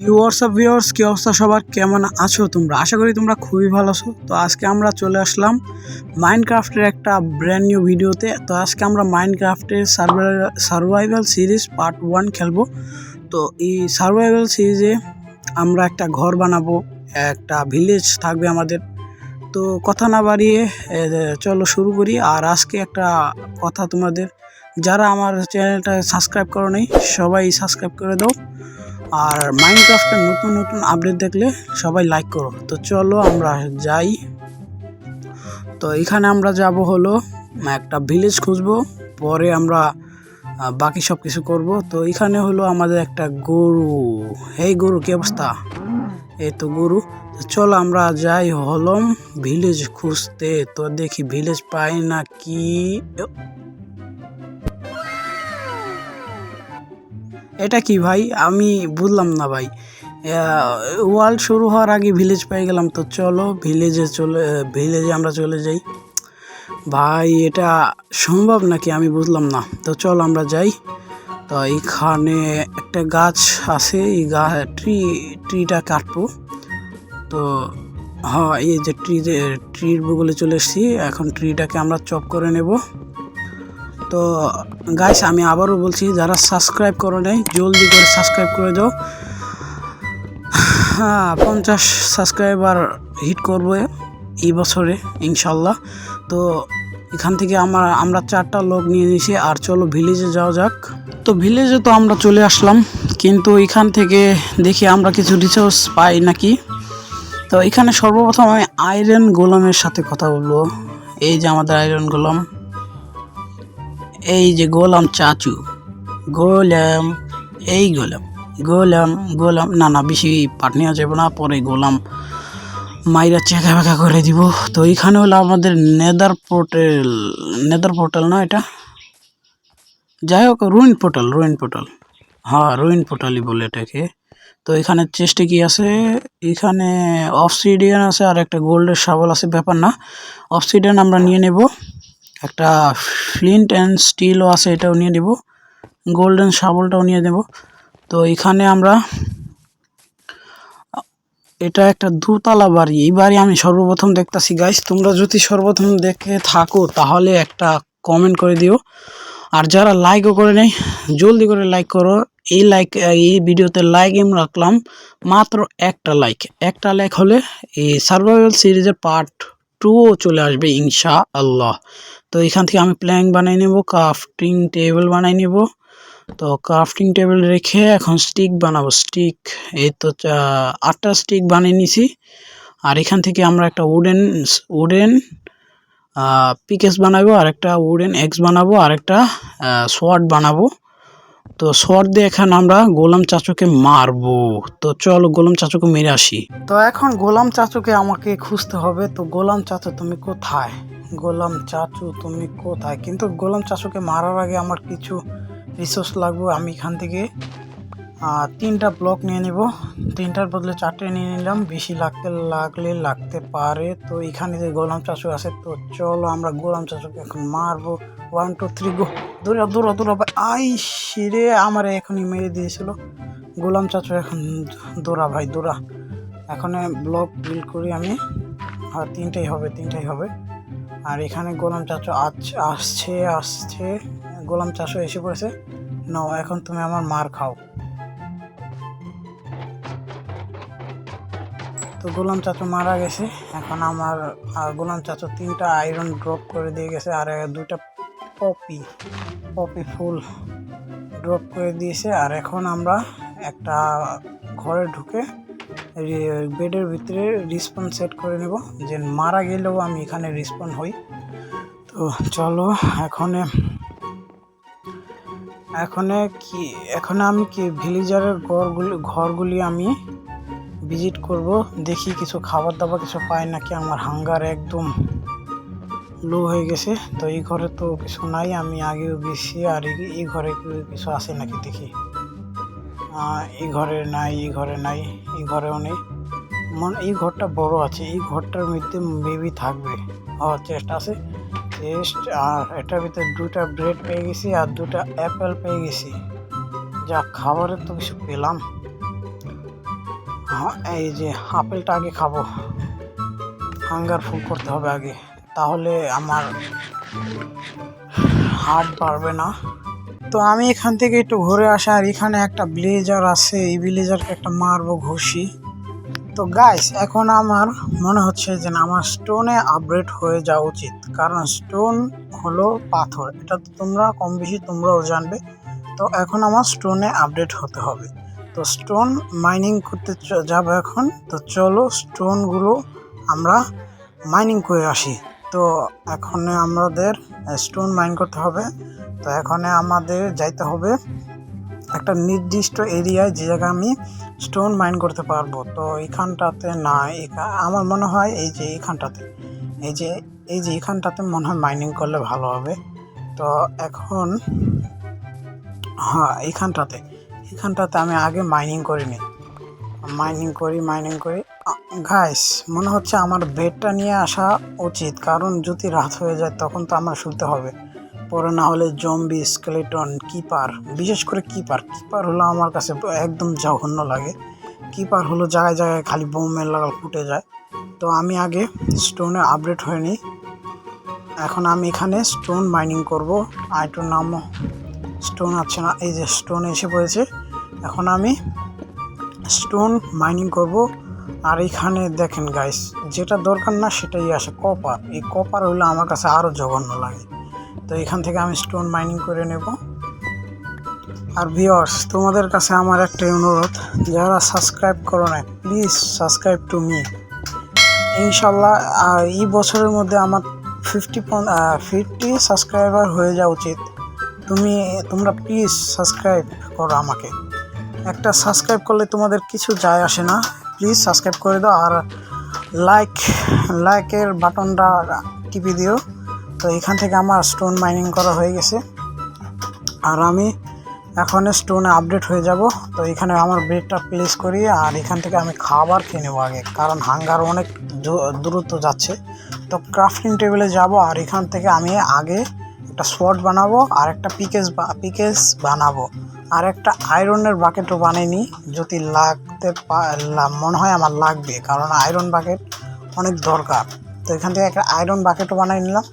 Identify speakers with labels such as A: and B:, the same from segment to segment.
A: WhatsApp viewers, কি অবস্থা সবার? কেমন আছো তোমরা? আশা করি তোমরা খুবই ভালো আছো। তো আজকে আমরা চলে আসলাম মাইনক্রাফটের একটা ব্র্যান্ড নিউ ভিডিওতে। তো আজকে আমরা মাইনক্রাফটের সার্ভাইভাল সিরিজ পার্ট 1 খেলবো। তো এই সার্ভাইভাল সিরিজে আমরা একটা ঘর বানাবো, একটা ভিলেজ থাকবে আমাদের। তো কথা না বাড়িয়ে চলো শুরু করি। আর আজকে একটা কথা, তোমাদের যারা আমার চ্যানেলটা সাবস্ক্রাইব করো নাই সবাই সাবস্ক্রাইব করে দাও। আর মাইনক্রাফটের নতুন নতুন আপডেট দেখলে সবাই লাইক করো। তো চলো আমরা যাই। তো এখানে আমরা যাব হলো একটা ভিলেজ খুঁজবো, পরে আমরা বাকি সব কিছু করবো। তো এখানে হলো আমাদের একটা গরু। এই গরু, কি অবস্থা? এই তো গরু। চলো আমরা যাই হলম ভিলেজ খুঁজতে। তো দেখি ভিলেজ পাই নাকি। এটা কি ভাই? আমি বুঝলাম না ভাই। ওয়ার্ল্ড শুরু হওয়ার আগে ভিলেজ পেয়ে গেলাম। তো চলো ভিলেজে আমরা চলে যাই। ভাই এটা সম্ভব নাকি আমি বুঝলাম না। তো চলো আমরা যাই। তো এইখানে একটা গাছ আছে, এই ট্রিটা কাটবো। তো হ্যাঁ, এই যে ট্রির বগলে চলে এসেছি। এখন ট্রিটাকে আমরা চপ করে নেব। তো গাইস, আমি আবারও বলছি, যারা সাবস্ক্রাইব করো নাই জলদি করে সাবস্ক্রাইব করে দাও। হ্যাঁ, 50 সাবস্ক্রাইবার হিট করবো এই বছরে ইনশাল্লাহ। তো এখান থেকে আমরা 4টা লোক নিয়ে নিয়েছি। আর চলো ভিলেজে যাওয়া যাক। তো ভিলেজে তো আমরা চলে আসলাম, কিন্তু এখান থেকে দেখি আমরা কিছু রিসোর্স পাই নাকি। তো এখানে সর্বপ্রথম আমি আয়রন গোলামের সাথে কথা বলবো। এই যে আমাদের আয়রন গোলাম, এই যে গোলাম চাচু, গোলাম, এই গোলাম গোলাম গোলাম না বেশি পাট নেওয়া যাবে না, পরে গোলাম মাইরা চেকা বেকা করে দিব। তো এইখানে হলো আমাদের নেদার পোর্টাল না, এটা যাই হোক রুইন পোর্টাল। হ্যাঁ, রুইন পোর্টালই বলে এটাকে। তো এখানে চেস্টে কি আছে? এখানে অবসিডিয়ান আছে আর একটা গোল্ডের শাবল আছে, ব্যাপার না। অবসিডিয়ান আমরা নিয়ে নেব। একটা ফ্লিন্ট অ্যান্ড স্টিলও আছে, এটাও নিয়ে নেব। গোল্ডেন শাবলটাও নিয়ে নেব। তো এখানে আমরা, এটা একটা দোতলা বাড়ি। এই বাড়ি আমি সর্বপ্রথম দেখতাছি গাইস। তোমরা যদি সর্বপ্রথম দেখে থাকো তাহলে একটা কমেন্ট করে দিও। আর যারা লাইকও করে নেই জলদি করে লাইক করো। এই ভিডিওতে লাইক আমি রাখলাম মাত্র একটা লাইক হলে এই সার্ভাইভাল সিরিজের পার্ট 2ও চলে আসবে ইনশাআল্লাহ। তো এখান থেকে আমি প্ল্যাঙ্ক বানিয়ে নেব, ক্রাফটিং টেবিল বানিয়ে নেব। তো ক্রাফটিং টেবিল রেখে এখন স্টিক বানাবো। এই তো 8টা স্টিক বানিয়ে নিছি। আর এখান থেকে আমরা একটা উডেন পিকেস বানাবো, আর একটা উডেন এক্স বানাবো, আর একটা সোয়ার্ড বানাবো। তো সোয়ার্ড দিয়ে এখন আমরা গোলাম চাচুকে মারবো। তো চলো গোলাম চাচুকে মেরে আসি। তো এখন গোলাম চাচুকে আমাকে খুঁজতে হবে। তো গোলাম চাচু তুমি কোথায়? গোলাম চাচু তুমি কোথায়? কিন্তু গোলাম চাচুকে মারার আগে আমার কিছু রিসোর্স লাগবে। আমি এখান থেকে 3টা ব্লক নিয়ে নিব। 3টার বদলে 4টে নিয়ে নিলাম, বেশি লাগতে পারে। তো এখানে যে গোলাম চাচু আছে, তো চলো আমরা গোলাম চাচুকে এখন মারবো। 1 2 3 গো। দৌড়া ভাই। আই শিরে, আমার এখনই মেরে দিয়েছিল গোলাম চাচু। এখন দৌড়া ভাই দৌড়া। এখন ব্লক বিল্ড করি আমি। আর 3টাই হবে। আর এখানে গোলাম চাচু আসছে। গোলাম চাচু এসে পড়েছে। নাও, এখন তুমি আমার মার খাও। তো গোলাম চাচু মারা গেছে। এখন আমার গোলাম চাচু 3টা আয়রন ড্রপ করে দিয়ে গেছে, আর 2টা পপি ফুল ড্রপ করে দিয়েছে। আর এখন আমরা একটা ঘরে ঢুকে বেডের ভিতরে রিস্পন সেট করে নেব, যে মারা গেলেও আমি এখানে রিস্পন হই। তো চলো এখন আমি কি ভিলেজারের ঘরগুলি আমি ভিজিট করব, দেখি কিছু খাবার দাবার কিছু পাই নাকি। আমার হাঙ্গার একদম লো হয়ে গেছে। তো এই ঘরে তো কিছু নাই, আমি আগেও গেছি। আর এই ঘরে কিছু আছে নাকি দেখি। এই ঘরে নাই, এই ঘরেও নেই। এই ঘরটা বড় আছে, এই ঘরটার মধ্যে বেবি থাকবে। চেস্ট আছে, আর এটার ভিতরে 2টা ব্রেড পেয়ে গেছি আর 2টা অ্যাপেল পেয়ে গেছি। যা খাবারের তো কিছু পেলাম। হ্যাঁ, এই যে আপেলটা আগে খাবো, হাঙ্গার ফুল করতে হবে আগে, তাহলে আমার হার্ট বাড়বে না। তো আমি এখান থেকে একটু ঘুরে আসা, আর এখানে একটা ব্লেজার আছে, এই ব্লেজারকে একটা মারবো ঘুষি। তো গাইস এখন আমার মনে হচ্ছে যে না, আমার স্টোনে আপগ্রেড হয়ে যাওয়া উচিত, কারণ স্টোন হলো পাথর, এটা তো তোমরা কম বেশি তোমরাও জানবে। তো এখন আমার স্টোনে আপডেট হতে হবে। তো স্টোন মাইনিং করতে যাবো এখন। তো চলো স্টোনগুলো আমরা মাইনিং করে আসি। তো এখন আমাদের স্টোন মাইন করতে হবে। তো এখন আমাদের যাইতে হবে একটা নির্দিষ্ট এরিয়ায়, যে জায়গায় আমি স্টোন মাইন করতে পারবো। তো এইখানটাতে না, আমার মনে হয় এই যে এইখানটাতে, এই যে এইখানটাতে মনে হয় মাইনিং করলে ভালো হবে। তো এখন হ্যাঁ, এইখানটাতে আমি আগে মাইনিং করিনি, মাইনিং করি। গাইস মনে হচ্ছে আমার বেডটা নিয়ে আসা উচিত, কারণ যদি রাত হয়ে যায় তখন তো আমার শুতে হবে, পরে না হলে জম্বি, স্কেলেটন, কিপার, বিশেষ করে কিপার হলো আমার কাছে একদম জঘন্য লাগে। কিপার হলো জায়গায় জায়গায় খালি বোমের লাগাল ফুটে যায়। তো আমি আগে স্টোনে আপডেট হয়নি, এখন আমি এখানে স্টোন মাইনিং করব। আইটোর নাম স্টোন আছে না, এই যে স্টোন এসে পড়েছে। এখন আমি স্টোন মাইনিং করব। আর এখানে দেখেন গাইস, যেটা দরকার না সেটাই আসে, কপার। এই কপার হইলে আমার কাছে আরও জঘন্য লাগে। তো এখান থেকে আমি স্টোন মাইনিং করে নেব। আর ভিউয়ার্স, তোমাদের কাছে আমার একটাই অনুরোধ, যারা সাবস্ক্রাইব করো না প্লিজ সাবস্ক্রাইব টু মি। ইনশাল্লাহ এই বছরের মধ্যে আমার 50 সাবস্ক্রাইবার হয়ে যাওয়া উচিত। তোমরা প্লিজ সাবস্ক্রাইব করো আমাকে। একটা সাবস্ক্রাইব করলে তোমাদের কিছু যায় আসে না, প্লিজ সাবস্ক্রাইব করে দাও। আর লাইকের বাটনটা টিপে দিও। তো এখান থেকে আমার স্টোন মাইনিং করা হয়ে গেছে, আর আমি এখন স্টোনে আপডেট হয়ে যাব। তো এখানে আমার বেডটা প্লেস করি, আর এখান থেকে আমি খাবার খেয়ে নেবো আগে, কারণ হাঙ্গার অনেক দূরত্ব যাচ্ছে। তো ক্রাফটিং টেবিলে যাব, আর এখান থেকে আমি আগে একটা সোয়ার্ড বানাবো, আর একটা পিকেস বানাবো, আর একটা আয়রনের বাকেটও বানাইনি, যদি মনে হয় আমার লাগবে, কারণ আয়রন বাকেট অনেক দরকার। তো এখান থেকে একটা আয়রন বাকেটও বানাই নিলাম।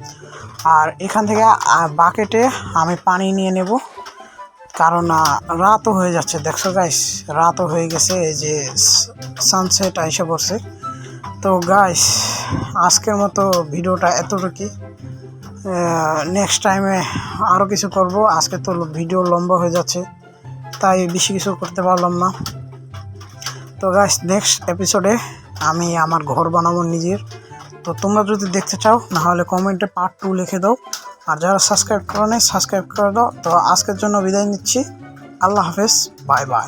A: আর এখান থেকে বাকেটে আমি পানি নিয়ে নেব, কারণ রাতও হয়ে যাচ্ছে। দেখছো গাইস, রাতও হয়ে গেছে, এই যে সানসেট এসে পড়ছে। তো গাইস আজকের মতো ভিডিওটা এতটুকুই, নেক্সট টাইমে আরও কিছু করব। আজকে তো ভিডিও লম্বা হয়ে যাচ্ছে, তাই বেশি কিছু করতে পারলাম না। তো গাইস নেক্সট এপিসোডে আমি আমার ঘর বানাবো নিজের। তো তোমরা যদি দেখতে চাও, না হলে কমেন্টে পার্ট 2 লিখে দাও। আর যারা সাবস্ক্রাইব করো নাই সাবস্ক্রাইব করে দাও। তো আজকের জন্য বিদায় নিচ্ছি, আল্লাহ হাফেজ, বাই বাই।